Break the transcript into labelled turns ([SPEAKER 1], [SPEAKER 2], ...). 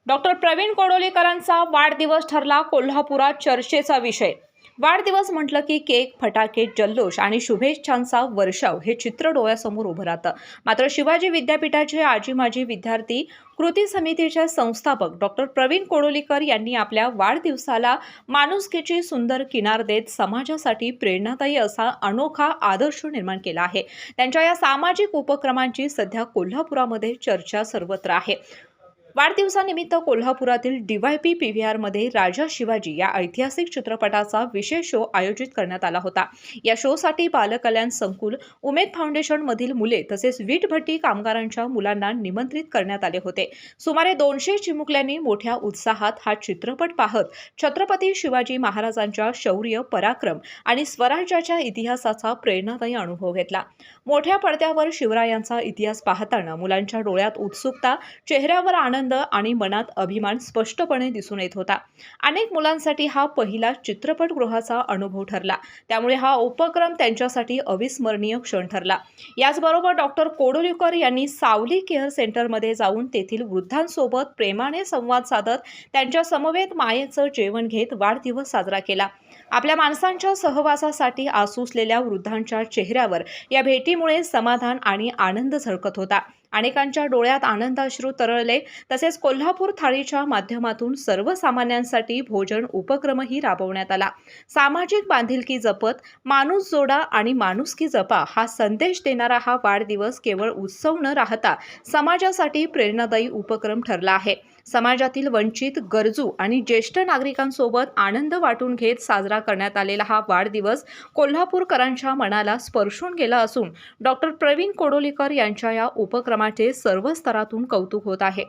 [SPEAKER 1] Doctor Pravin कोडोलीकरांचा वाढदिवस ठरला कोल्हापुरात चर्चेचा विषय। वाढदिवस म्हटलं की केक, फटाके, जल्लोष आणि शुभेच्छांचा वर्षाव हे चित्र डोळ्यासमोर उभं राहतं। मात्र शिवाजी विद्यापीठाचे आजी माजी विद्यार्थी कृती समितीचे संस्थापक डॉक्टर प्रवीण कोडोलीकर यांनी आपल्या वाढदिवसाला माणुसकीची सुंदर किनार देत समाजासाठी प्रेरणादायी असा अनोखा आदर्श निर्माण केला आहे। त्यांच्या या सामाजिक उपक्रमांची सध्या कोल्हापुरामध्ये चर्चा सर्वत्र आहे। वाढदिवसानिमित्त कोल्हापुरातील DYP PVR मध्ये राजा शिवाजी या ऐतिहासिक चित्रपटाचा विशेष शो आयोजित करण्यात आला होता। या शोसाठी बालकल्याण संकुल, उमेद फाउंडेशन मधील मुले तसेच वीटभट्टी कामगारांच्या मुलांना निमंत्रित करण्यात आले होते। सुमारे 200 चिमुकल्यांनी मोठ्या उत्साहात हा चित्रपट पाहत छत्रपती शिवाजी महाराजांच्या शौर्य, पराक्रम आणि स्वराज्याच्या इतिहासाचा प्रेरणादायी अनुभव घेतला। मोठ्या पडद्यावर शिवरायांचा इतिहास पाहताना मुलांच्या डोळ्यात उत्सुकता, चेहऱ्यावर आनंद आणि मनात अभिमान स्पष्टपणे दिसून येत होता। अनेक मुलांसाठी हा पहिला चित्रपटगृहाचा अनुभव ठरला, त्यामुळे हा उपक्रम त्यांच्यासाठी अविस्मरणीय क्षण ठरला। याचबरोबर डॉक्टर कोडोलीकर यांनी सावली केअर सेंटरमध्ये जाऊन तेथील वृद्धांसोबत प्रेमाने संवाद साधत त्यांच्या समवेत मायेचं जेवण घेत वाढदिवस साजरा केला। आपल्या माणसांच्या सहवासासाठी आसुसलेल्या वृद्धांच्या चेहऱ्यावर या भेटीमुळे समाधान आणि आनंद झळकत होता। अनेकांच्या डोळ्यात आनंदाश्रू तरळले। तसेच कोल्हापूर थाळीच्या माध्यमातून सर्वसामान्यांसाठी भोजन उपक्रमही राबवण्यात आला। सामाजिक बांधिलकी जपत माणूस जोडा आणि माणुसकी जपा हा संदेश देणारा हा वाढदिवस केवळ उत्सव न राहता समाजासाठी प्रेरणादायी उपक्रम ठरला आहे। समाजातील वंचित, गरजू आणि ज्येष्ठ नागरिकांसोबत आनंद वाटून घेत साजरा करण्यात आलेला हा वाढदिवस कोल्हापूरकरांच्या मनाला स्पर्शून गेला असून डॉक्टर प्रवीण कोडोलीकर यांच्या या उपक्रमाचे सर्व स्तरातून कौतुक होत आहे।